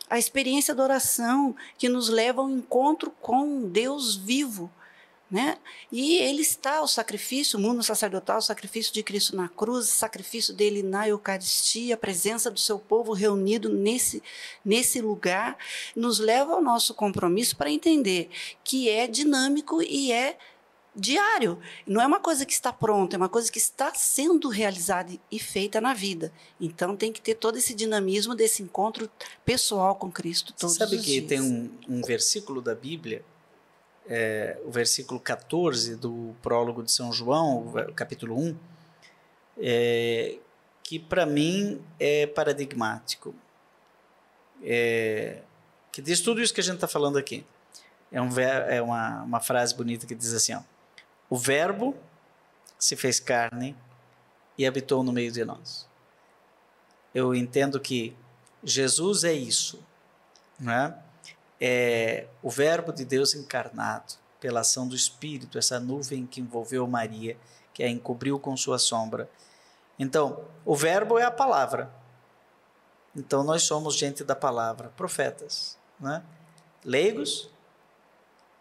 S2: a experiência da oração que nos leva ao encontro com Deus vivo, né? E ele está, o sacrifício, o mundo sacerdotal, o sacrifício de Cristo na cruz, o sacrifício dele na Eucaristia, a presença do seu povo reunido nesse lugar, nos leva ao nosso compromisso para entender que é dinâmico e é diário. Não é uma coisa que está pronta, é uma coisa que está sendo realizada e feita na vida. Então tem que ter todo esse dinamismo desse encontro pessoal com Cristo todos os dias.
S1: Sabe que tem um versículo da Bíblia, o versículo 14 do prólogo de São João, o capítulo 1, que para mim é paradigmático, que diz tudo isso que a gente está falando aqui. É uma frase bonita que diz assim, ó: o Verbo se fez carne e habitou no meio de nós. Eu entendo que Jesus é isso, né? É o Verbo de Deus encarnado pela ação do Espírito, essa nuvem que envolveu Maria, que a encobriu com sua sombra. Então, o Verbo é a palavra. Então, nós somos gente da palavra, profetas, né? Leigos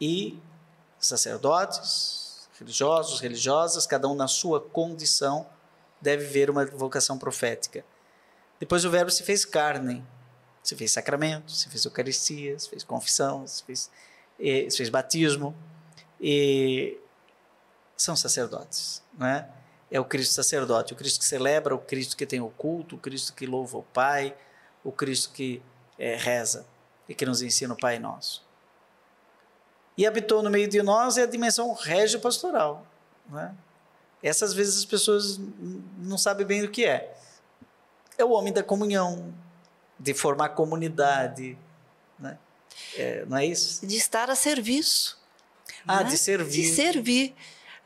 S1: e sacerdotes, religiosos, religiosas, cada um na sua condição, deve ver uma vocação profética. Depois o Verbo se fez carne, se fez sacramento, se fez Eucaristia, se fez confissão, se fez batismo, e são sacerdotes, né? É o Cristo sacerdote, o Cristo que celebra, o Cristo que tem o culto, o Cristo que louva o Pai, o Cristo que reza e que nos ensina o Pai Nosso. E habitou no meio de nós é a dimensão régio-pastoral, né? Essas vezes as pessoas não sabem bem o que é. É o homem da comunhão, de formar comunidade, né? Não é isso?
S2: De estar a serviço.
S1: Ah,
S2: né?
S1: De servir.
S2: De servir.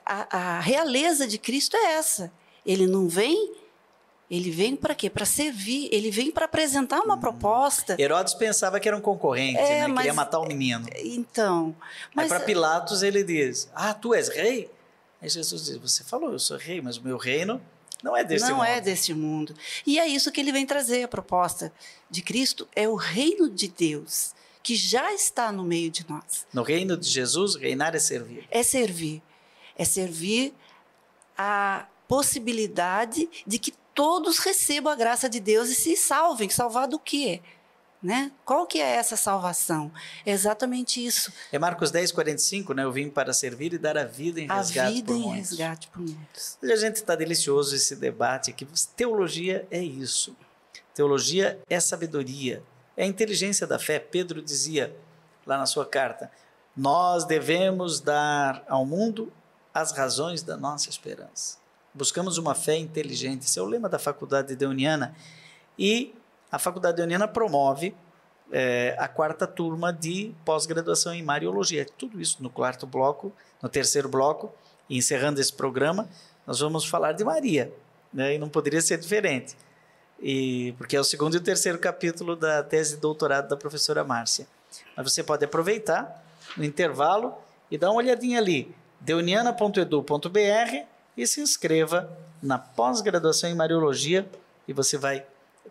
S2: A realeza de Cristo é essa. Ele não vem, ele vem para quê? Para servir, ele vem para apresentar uma proposta.
S1: Herodes pensava que era um concorrente, né? Queria matar o menino.
S2: Então...
S1: Mas para Pilatos ele diz, tu és rei? Aí Jesus diz, você falou, eu sou rei, mas o meu reino não é deste mundo.
S2: Não é deste mundo. E é isso que ele vem trazer, a proposta de Cristo é o reino de Deus, que já está no meio de nós.
S1: No reino de Jesus, reinar é servir.
S2: É servir. É servir a possibilidade de que todos recebam a graça de Deus e se salvem. Salvar do quê? Né? Qual que é essa salvação? É exatamente isso.
S1: É Marcos 10, 45, né? Eu vim para servir e dar a vida em resgate por muitos.
S2: A vida em resgate por muitos.
S1: Olha, gente, está delicioso esse debate aqui. Teologia é isso. Teologia é sabedoria. É a inteligência da fé. Pedro dizia lá na sua carta, nós devemos dar ao mundo as razões da nossa esperança. Buscamos uma fé inteligente. Esse é o lema da Faculdade Deoniana. E a Faculdade Deoniana promove a 4ª turma de pós-graduação em Mariologia. Tudo isso no 4º bloco, no 3º bloco, e encerrando esse programa, nós vamos falar de Maria, né? E não poderia ser diferente, porque é o 2º e o 3º capítulo da tese de doutorado da professora Márcia. Mas você pode aproveitar no intervalo e dar uma olhadinha ali, deoniana.edu.br, e se inscreva na pós-graduação em Mariologia, e você vai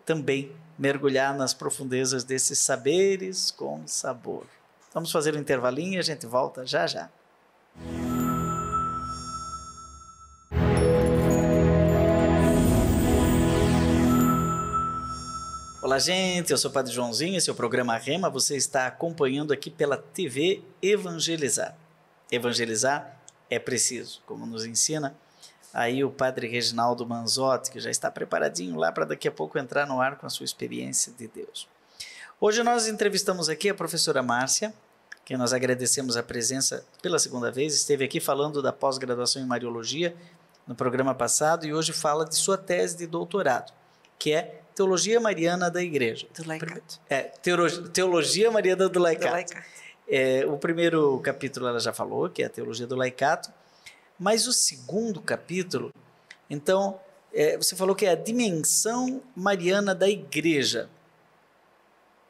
S1: também mergulhar nas profundezas desses saberes com sabor. Vamos fazer um intervalinho e a gente volta já já. Olá, gente, eu sou o Padre Joãozinho, esse é o programa Rema, você está acompanhando aqui pela TV Evangelizar. Evangelizar é preciso, como nos ensina aí o Padre Reginaldo Manzotti, que já está preparadinho lá para daqui a pouco entrar no ar com a sua experiência de Deus. Hoje nós entrevistamos aqui a professora Márcia, que nós agradecemos a presença pela 2ª vez, esteve aqui falando da pós-graduação em Mariologia no programa passado e hoje fala de sua tese de doutorado, que é Teologia Mariana da Igreja.
S2: Do Laicato.
S1: Teologia Mariana do Laicato. O primeiro capítulo ela já falou, que é a Teologia do Laicato, Mas o segundo capítulo, então, você falou que é a dimensão mariana da igreja.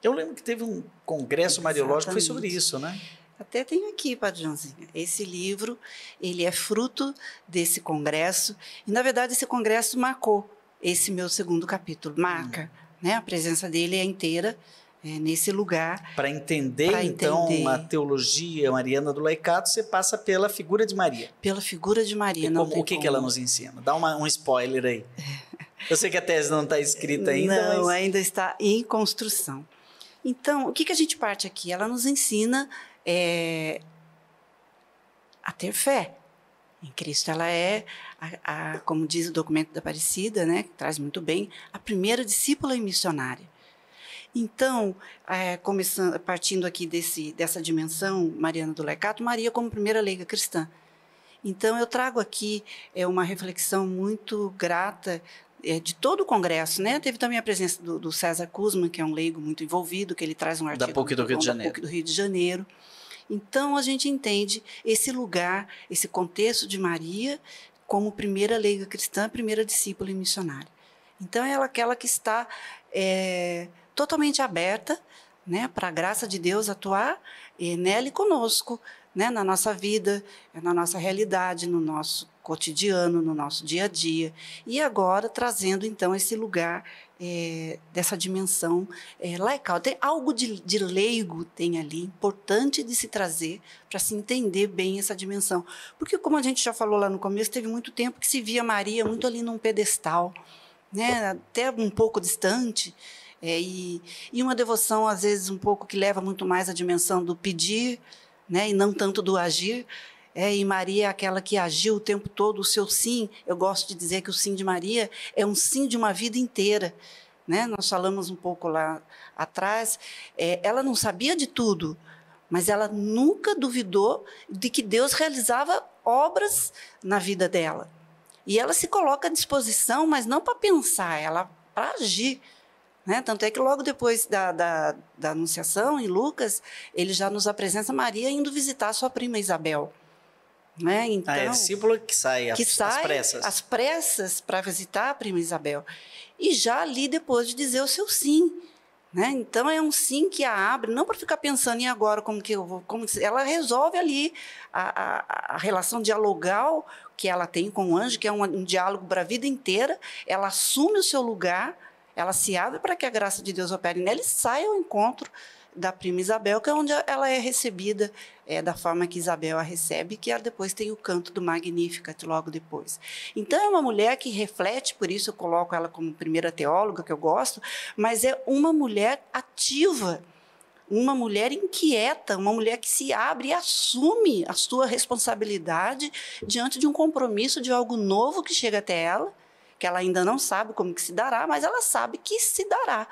S1: Eu lembro que teve um congresso mariológico que foi sobre isso, né?
S2: Até tenho aqui, Padre Joãozinho. Esse livro, ele é fruto desse congresso. E, na verdade, esse congresso marcou esse meu segundo capítulo. Marca, né? A presença dele é inteira nesse lugar.
S1: Para entender, então, a teologia mariana do laicato, você passa pela figura de Maria.
S2: Pela figura de Maria.
S1: E o que ela nos ensina? Dá um spoiler aí. Eu sei que a tese não está escrita ainda,
S2: não,
S1: mas...
S2: ainda está em construção. Então, o que a gente parte aqui? Ela nos ensina a ter fé em Cristo. Ela é, como diz o documento da Aparecida, né, que traz muito bem, a primeira discípula e missionária. Então, partindo aqui dessa dimensão mariana do laicato, Maria como primeira leiga cristã. Então, eu trago aqui uma reflexão muito grata de todo o congresso, né? Teve também a presença do César Kuzman, que é um leigo muito envolvido, que ele traz um artigo
S1: da PUC do Rio de Janeiro.
S2: Da PUC do Rio de Janeiro. Então, a gente entende esse lugar, esse contexto de Maria como primeira leiga cristã, primeira discípula e missionária. Então, ela é aquela que está totalmente aberta, né, para a graça de Deus atuar nela e conosco, né, na nossa vida, na nossa realidade, no nosso cotidiano, no nosso dia a dia. E agora trazendo, então, esse lugar dessa dimensão laical. Tem algo de leigo, tem ali, importante de se trazer para se entender bem essa dimensão. Porque, como a gente já falou lá no começo, teve muito tempo que se via Maria muito ali num pedestal, né, até um pouco distante, e uma devoção, às vezes, um pouco que leva muito mais a dimensão do pedir, né, e não tanto do agir. E Maria é aquela que agiu o tempo todo, o seu sim. Eu gosto de dizer que o sim de Maria é um sim de uma vida inteira. Né? Nós falamos um pouco lá atrás, ela não sabia de tudo, mas ela nunca duvidou de que Deus realizava obras na vida dela. E ela se coloca à disposição, mas não para pensar, ela para agir. Né? Tanto é que logo depois da Anunciação, em Lucas, ele já nos apresenta Maria indo visitar sua prima Isabel. Né? Então,
S1: é a discípula que sai às
S2: pressas para visitar a prima Isabel. E já ali depois de dizer o seu sim. Né? Então, é um sim que a abre, não para ficar pensando, e agora, como que eu vou... Ela resolve ali a relação dialogal que ela tem com o anjo, que é um diálogo para a vida inteira. Ela assume o seu lugar, ela se abre para que a graça de Deus opere nela e sai ao encontro da prima Isabel, que é onde ela é recebida da forma que Isabel a recebe, que ela depois tem o canto do Magnificat logo depois. Então, é uma mulher que reflete, por isso eu coloco ela como primeira teóloga, que eu gosto, mas é uma mulher ativa, uma mulher inquieta, uma mulher que se abre e assume a sua responsabilidade diante de um compromisso de algo novo que chega até ela, que ela ainda não sabe como que se dará, mas ela sabe que se dará,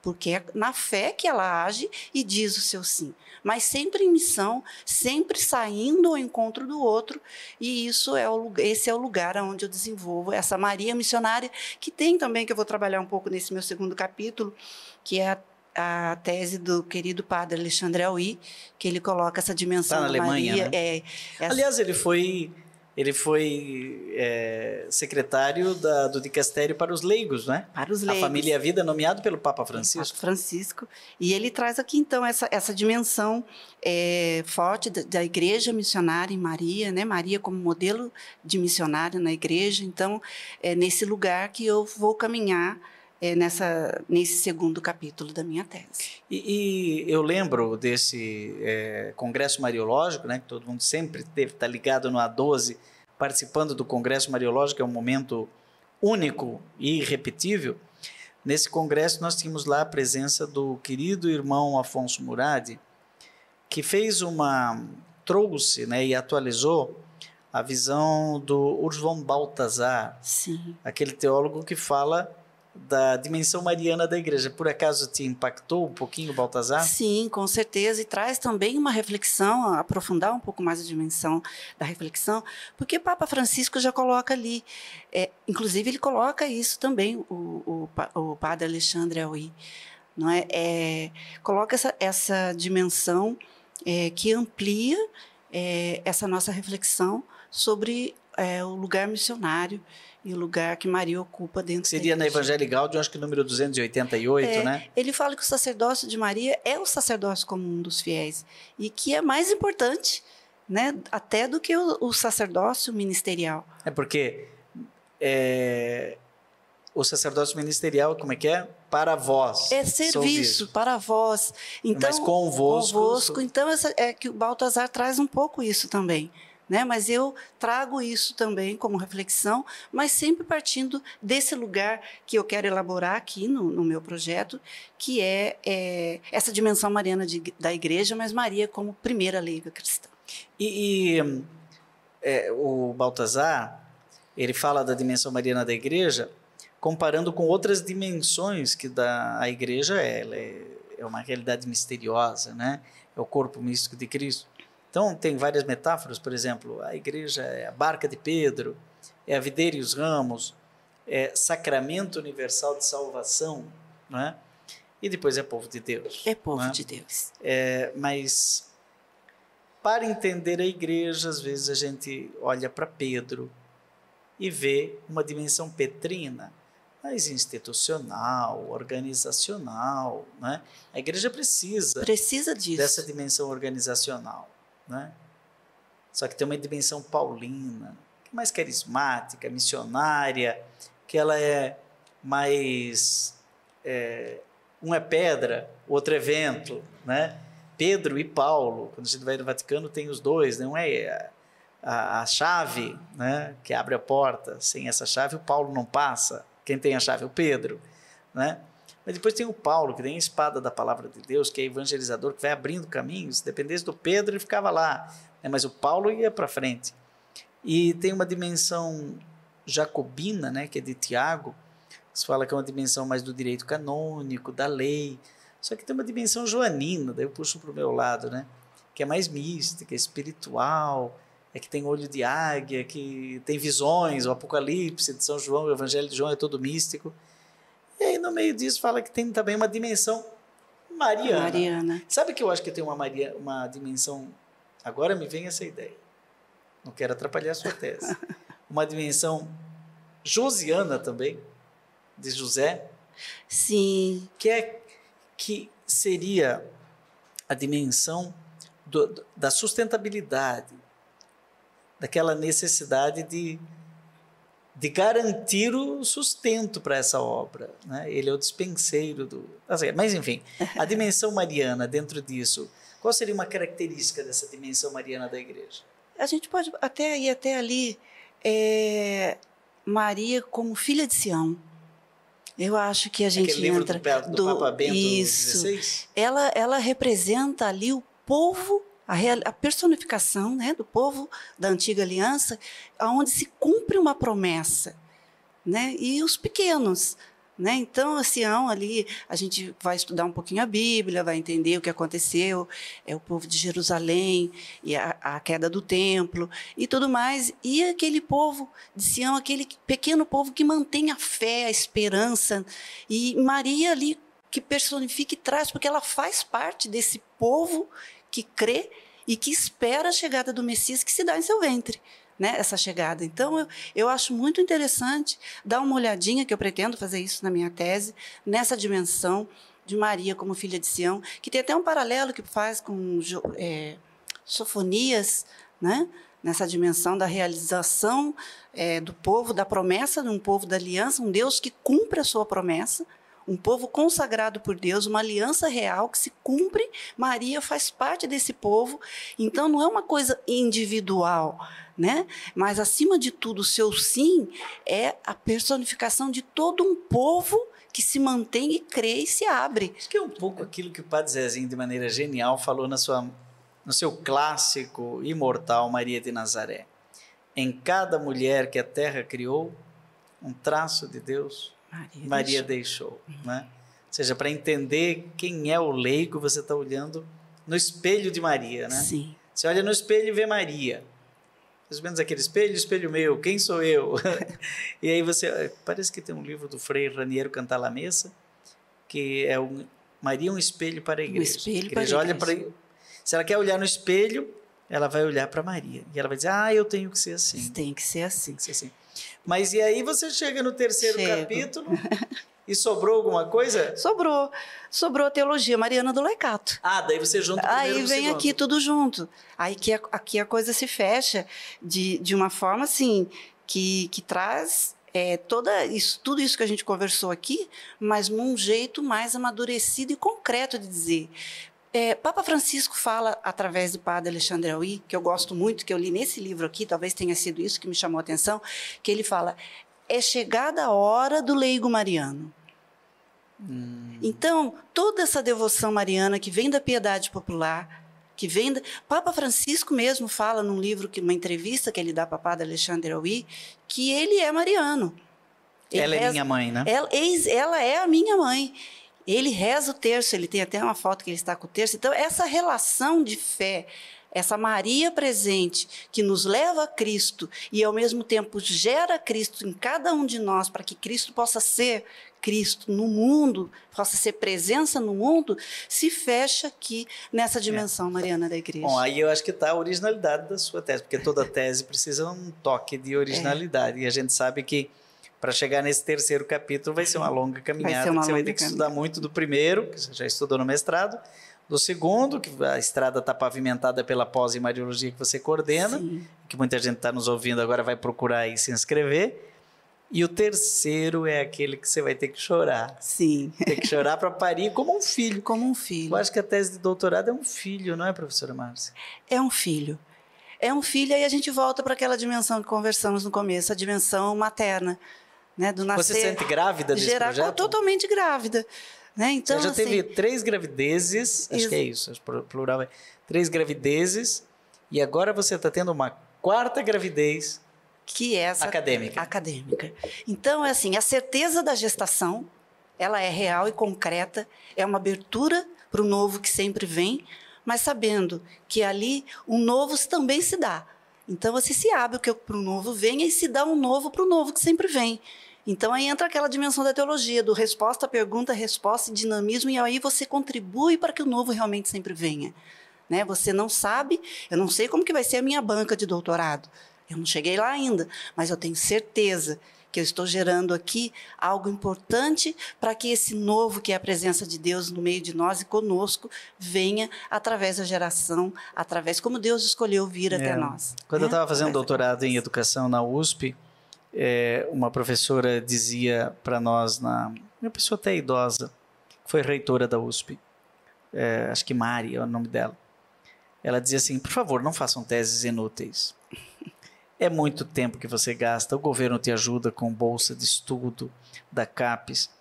S2: porque é na fé que ela age e diz o seu sim. Mas sempre em missão, sempre saindo ao encontro do outro, e esse é o lugar onde eu desenvolvo essa Maria missionária, que tem também, que eu vou trabalhar um pouco nesse meu segundo capítulo, que é a tese do querido padre Alexandre Auí, que ele coloca essa dimensão da
S1: Alemanha,
S2: Maria.
S1: Né? Aliás, ele foi secretário do dicastério para os leigos, né?
S2: Para os leigos.
S1: A Família e a Vida, nomeado pelo Papa Francisco.
S2: Papa Francisco. E ele traz aqui, então, essa dimensão forte da igreja missionária em Maria, né? Maria como modelo de missionária na igreja. Então, é nesse lugar que eu vou caminhar nesse segundo capítulo da minha tese.
S1: E eu lembro desse Congresso Mariológico, né, que todo mundo sempre deve estar ligado no A12, participando do Congresso Mariológico, é um momento único e irrepetível. Nesse congresso nós tínhamos lá a presença do querido irmão Afonso Murad, que trouxe, né, e atualizou a visão do Urs von Balthasar,
S2: Sim.
S1: Aquele teólogo que fala da dimensão mariana da igreja. Por acaso te impactou um pouquinho, Balthasar?
S2: Sim, com certeza, e traz também uma reflexão, aprofundar um pouco mais a dimensão da reflexão, porque Papa Francisco já coloca ali, inclusive ele coloca isso também, o padre Alexandre Auí, não é? Coloca essa dimensão que amplia essa nossa reflexão sobre o lugar missionário e o lugar que Maria ocupa dentro
S1: Seria
S2: da
S1: na
S2: igreja.
S1: Evangelii Gaudium, acho que número 288, né?
S2: Ele fala que o sacerdócio de Maria é o sacerdócio comum dos fiéis e que é mais importante, né, até do que o sacerdócio ministerial.
S1: É porque o sacerdócio ministerial, como é que é? Para vós.
S2: É serviço para vós. Então,
S1: mas convosco.
S2: Então, é que o Baltazar traz um pouco isso também. Né? Mas eu trago isso também como reflexão, mas sempre partindo desse lugar que eu quero elaborar aqui no meu projeto, que é essa dimensão mariana da igreja, mas Maria como primeira leiga cristã.
S1: O Baltazar, ele fala da dimensão mariana da igreja, comparando com outras dimensões que a igreja ela é uma realidade misteriosa, né? É o corpo místico de Cristo. Então, tem várias metáforas, por exemplo, a igreja é a barca de Pedro, é a videira e os ramos, é sacramento universal de salvação, né? E depois é povo de Deus.
S2: É povo,
S1: né?
S2: de Deus.
S1: Mas, para entender a igreja, às vezes a gente olha para Pedro e vê uma dimensão petrina, mas institucional, organizacional, né? A igreja precisa
S2: disso.
S1: Dessa dimensão organizacional. Né? Só que tem uma dimensão paulina, que é mais carismática, missionária, que ela é mais... um é pedra, o outro é vento. Né? Pedro e Paulo, quando a gente vai no Vaticano, tem os dois. Né? Um é a chave, né? Que abre a porta. Sem essa chave, o Paulo não passa. Quem tem a chave é o Pedro. Né? Mas depois tem o Paulo, que tem a espada da palavra de Deus, que é evangelizador, que vai abrindo caminhos. Se dependesse do Pedro, ele ficava lá. Né? Mas o Paulo ia para frente. E tem uma dimensão jacobina, né? Que é de Tiago. Se fala que é uma dimensão mais do direito canônico, da lei. Só que tem uma dimensão joanina, daí eu puxo para o meu lado, né? Que é mais mística, espiritual, que tem olho de águia, que tem visões, o Apocalipse de São João, o Evangelho de João é todo místico. E aí, no meio disso, fala que tem também uma dimensão mariana. Sabe que eu acho que tem uma dimensão... Agora me vem essa ideia. Não quero atrapalhar a sua tese. Uma dimensão josiana também, de José.
S2: Sim.
S1: Que seria a dimensão da sustentabilidade, daquela necessidade de garantir o sustento para essa obra. Né? Ele é o dispenseiro do... Mas, enfim, a dimensão mariana dentro disso, qual seria uma característica dessa dimensão mariana da igreja?
S2: A gente pode até ir até ali, Maria como filha de Sião. Eu acho que a gente
S1: aquele
S2: entra...
S1: livro do Papa Bento XVI?
S2: Ela representa ali o povo, a personificação, né, do povo da antiga aliança, onde se cumpre uma promessa, né, e os pequenos. Né? Então, a Sião ali, a gente vai estudar um pouquinho a Bíblia, vai entender o que aconteceu, o povo de Jerusalém, e a queda do templo, e tudo mais. E aquele povo de Sião, aquele pequeno povo que mantém a fé, a esperança, e Maria ali, que personifica e traz, porque ela faz parte desse povo que crê e que espera a chegada do Messias que se dá em seu ventre. Né, essa chegada. Então, eu acho muito interessante dar uma olhadinha, que eu pretendo fazer isso na minha tese, nessa dimensão de Maria como filha de Sião, que tem até um paralelo que faz com Sofonias, né, nessa dimensão da realização do povo, da promessa de um povo da aliança, um Deus que cumpre a sua promessa, um povo consagrado por Deus, uma aliança real que se cumpre. Maria faz parte desse povo, então não é uma coisa individual, né? Mas, acima de tudo, o seu sim é a personificação de todo um povo que se mantém e crê e se abre.
S1: Acho que é um pouco aquilo que o Padre Zezinho, de maneira genial, falou no seu clássico imortal Maria de Nazaré. Em cada mulher que a terra criou, um traço de Deus, Maria deixou. Né? Ou seja, para entender quem é o leigo, você está olhando no espelho de Maria. Né?
S2: Sim.
S1: Você olha no espelho e vê Maria. Mais ou menos aquele espelho meu, quem sou eu? E aí parece que tem um livro do Frei Raniero Cantalamessa, que é Maria, um espelho para a igreja.
S2: Um espelho
S1: para a igreja. Se ela quer olhar no espelho, ela vai olhar para Maria e ela vai dizer, eu tenho que ser assim.
S2: Tem que ser assim.
S1: Tem que ser assim. Mas e aí você chega no terceiro capítulo e sobrou alguma coisa?
S2: Sobrou a teologia mariana do Laicato.
S1: Daí você junta o primeiro
S2: Aí vem aqui tudo junto. Aí aqui a coisa se fecha de uma forma assim que traz tudo isso que a gente conversou aqui, mas num jeito mais amadurecido e concreto de dizer. Papa Francisco fala, através do padre Alexandre Auí, que eu gosto muito, que eu li nesse livro aqui, talvez tenha sido isso que me chamou a atenção, que ele fala, é chegada a hora do leigo mariano. Então, toda essa devoção mariana que vem da piedade popular, que vem Papa Francisco mesmo fala num livro, uma entrevista que ele dá para o padre Alexandre Auí, que ele é mariano.
S1: Ela é minha mãe, né?
S2: Ela é a minha mãe. Ele reza o terço, ele tem até uma foto que ele está com o terço. Então, essa relação de fé, essa Maria presente, que nos leva a Cristo e, ao mesmo tempo, gera Cristo em cada um de nós, para que Cristo possa ser Cristo no mundo, possa ser presença no mundo, se fecha aqui nessa dimensão mariana da igreja.
S1: Bom, aí eu acho que está a originalidade da sua tese, porque toda tese precisa de um toque de originalidade. E a gente sabe que para chegar nesse terceiro capítulo vai ser uma longa caminhada, você vai ter que estudar muito do primeiro, que você já estudou no mestrado, do segundo, que a estrada está pavimentada pela pós em Mariologia que você coordena, que muita gente está nos ouvindo agora vai procurar e se inscrever, e o terceiro é aquele que você vai ter que chorar.
S2: Sim.
S1: Tem que chorar para parir como um filho.
S2: Como um filho.
S1: Eu acho que a tese de doutorado é um filho, não é, professora Márcia?
S2: É um filho. É um filho, aí a gente volta para aquela dimensão que conversamos no começo, a dimensão materna. Né, do nascer,
S1: você se sente grávida desse projeto?
S2: Totalmente grávida. Né? Então,
S1: você já teve 3 gravidezes, acho que é isso, plural é 3 gravidezes, e agora você está tendo uma 4ª gravidez
S2: que é essa acadêmica. Então, é assim, a certeza da gestação, ela é real e concreta, é uma abertura para o novo que sempre vem, mas sabendo que ali o novo também se dá. Então, você se abre para o novo venha e se dá um novo para o novo que sempre vem. Então, aí entra aquela dimensão da teologia, do resposta, pergunta, resposta, dinamismo, e aí você contribui para que o novo realmente sempre venha. Né? Você não sabe, eu não sei como que vai ser a minha banca de doutorado, eu não cheguei lá ainda, mas eu tenho certeza que eu estou gerando aqui algo importante para que esse novo, que é a presença de Deus no meio de nós e conosco, venha através da geração, através como Deus escolheu vir até nós.
S1: Quando eu estava fazendo doutorado em educação na USP, uma professora dizia para nós, uma pessoa até idosa, que foi reitora da USP, acho que Mari é o nome dela, ela dizia assim, por favor, não façam teses inúteis. É muito tempo que você gasta, o governo te ajuda com bolsa de estudo da CAPES.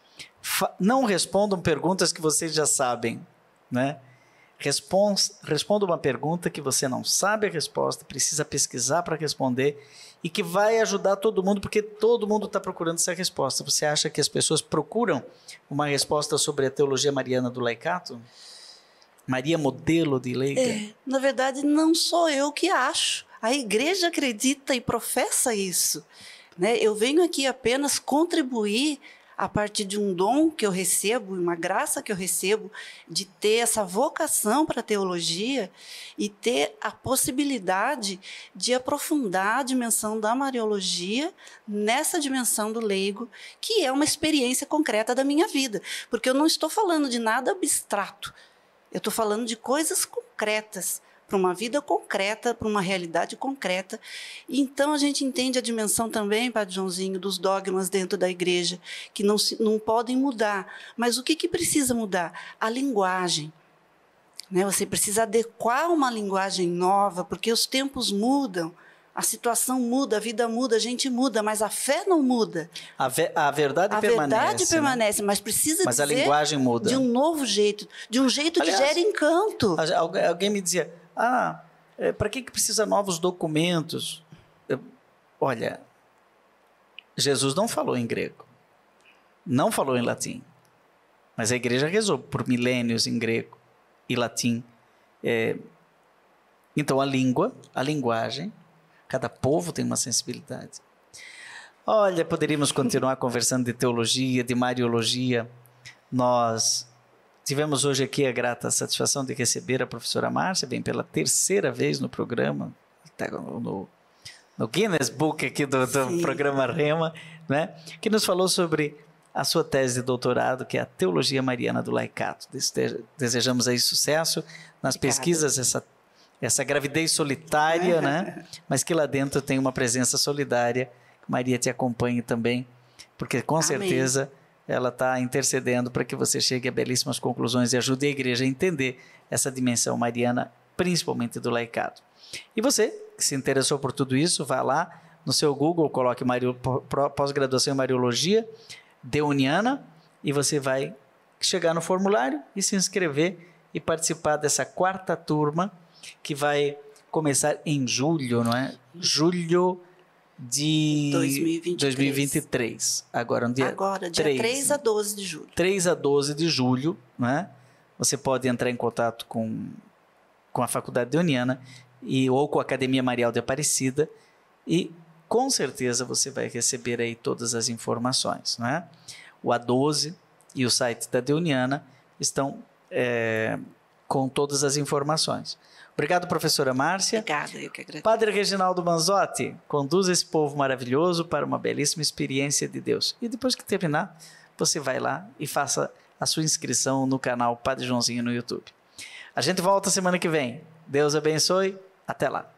S1: Não respondam perguntas que vocês já sabem, né? Responda uma pergunta que você não sabe a resposta, precisa pesquisar para responder e que vai ajudar todo mundo, porque todo mundo está procurando essa resposta. Você acha que as pessoas procuram uma resposta sobre a teologia mariana do Laicato? Maria modelo de leiga?
S2: Na verdade, não sou eu que acho. A igreja acredita e professa isso. Né? Eu venho aqui apenas contribuir a partir de um dom que eu recebo, uma graça que eu recebo, de ter essa vocação para a teologia e ter a possibilidade de aprofundar a dimensão da Mariologia nessa dimensão do leigo, que é uma experiência concreta da minha vida. Porque eu não estou falando de nada abstrato, eu estou falando de coisas concretas, para uma vida concreta, para uma realidade concreta. E então a gente entende a dimensão também, Padre Joãozinho, dos dogmas dentro da igreja, que não podem mudar. Mas o que precisa mudar? A linguagem. Né? Você precisa adequar uma linguagem nova, porque os tempos mudam, a situação muda, a vida muda, a gente muda, mas a fé não muda.
S1: A verdade permanece. A verdade
S2: permanece, né? Mas precisa
S1: a linguagem muda.
S2: De um novo jeito, de um jeito que gere encanto.
S1: Alguém me dizia, para que precisa novos documentos? Olha, Jesus não falou em grego, não falou em latim, mas a igreja rezou por milênios em grego e latim. Então a linguagem, cada povo tem uma sensibilidade. Olha, poderíamos continuar conversando de teologia, de mariologia. Nós tivemos hoje aqui a grata satisfação de receber a professora Márcia, vem pela terceira vez no programa, está no Guinness Book aqui do programa Rema, né? Que nos falou sobre a sua tese de doutorado, que é a Teologia Mariana do Laicato. Desejamos aí sucesso nas pesquisas, essa gravidez solitária, né? Mas que lá dentro tem uma presença solidária, que Maria te acompanhe também, porque com certeza ela está intercedendo para que você chegue a belíssimas conclusões e ajude a igreja a entender essa dimensão mariana, principalmente do laicado. E você, que se interessou por tudo isso, vá lá no seu Google, coloque pós-graduação em Mariologia Deoniana e você vai chegar no formulário e se inscrever e participar dessa 4ª turma que vai começar em julho, não é? Julho de 2023. Agora, dia
S2: 3 a 12 de julho.
S1: 3 a 12 de julho, né? Você pode entrar em contato com a Faculdade Deoniana ou com a Academia Marial de Aparecida e com certeza você vai receber aí todas as informações, né? O A12 e o site da Deoniana estão com todas as informações. Obrigado, professora Márcia.
S2: Obrigada, eu que agradeço.
S1: Padre Reginaldo Manzotti, conduza esse povo maravilhoso para uma belíssima experiência de Deus. E depois que terminar, você vai lá e faça a sua inscrição no canal Padre Joãozinho no YouTube. A gente volta semana que vem. Deus abençoe. Até lá.